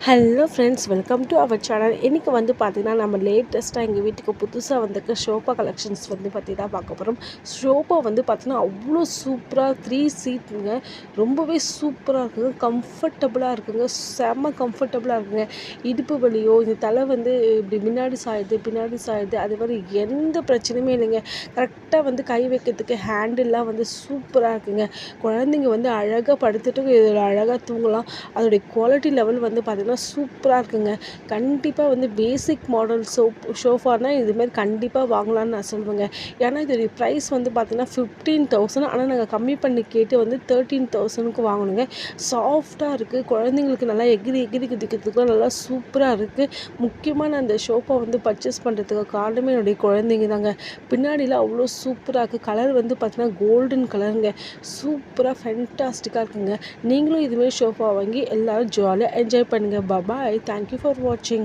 Hello friends, welcome to our channel. இன்றைக்கி வந்து பார்த்திங்கன்னா நம்ம லேட்டஸ்ட்டாக எங்கள் வீட்டுக்கு புதுசாக வந்திருக்க ஷோஃபா கலெக்ஷன்ஸ் வந்து பற்றி தான் பார்க்க போகிறோம். ஷோஃபா வந்து பார்த்திங்கன்னா அவ்வளோ சூப்பராக 3 சீட்டுங்க. ரொம்பவே சூப்பராக இருக்குங்க, கம்ஃபர்டபுளாக இருக்குங்க, செம்ம கம்ஃபர்டபுளாக இருக்குங்க. இடுப்பு வலியோ இந்த தலை வந்து இப்படி முன்னாடி சாயுது பின்னாடி சாயுது அது மாதிரி எந்த பிரச்சனையுமே இல்லைங்க. கரெக்டாக வந்து கை வைக்கிறதுக்கு ஹேண்டில்லாம் வந்து சூப்பராக இருக்குங்க. குழந்தைங்க வந்து அழகாக படுத்துட்டு இதில் அழகாக தூங்கலாம். அதோடைய குவாலிட்டி லெவல் வந்து பார்த்திங்கன்னா சூப்பராக இருக்குங்க. கண்டிப்பாக வந்து பேசிக் மாடல் ஷோஃபானா இதுமாரி கண்டிப்பாக வாங்கலான்னு நான் சொல்லுவேங்க. ஏன்னா இதோடைய ப்ரைஸ் வந்து பார்த்திங்கன்னா 15,000. ஆனால் நாங்கள் கம்மி பண்ணி கேட்டு வந்து 13,000க்கு வாங்கணுங்க. சாஃப்டாக இருக்குது, குழந்தைங்களுக்கு நல்லா எகிரி எகிரி குதிக்கிறதுக்குலாம் நல்லா சூப்பராக இருக்குது. முக்கியமாக நான் அந்த ஷோஃபா வந்து பர்ச்சேஸ் பண்ணுறதுக்கு காரணமே என்னுடைய குழந்தைங்க தாங்க. பின்னாடிலாம் அவ்வளோ சூப்பராக இருக்குது. கலர் வந்து பார்த்திங்கன்னா கோல்டன் கலருங்க. சூப்பராக ஃபென்டாஸ்டிக்காக இருக்குங்க. நீங்களும் இதுமாரி ஷோஃபா வாங்கி எல்லோரும் ஜாலியாக என்ஜாய் பண்ணுங்கள். Bye bye. Thank you for watching.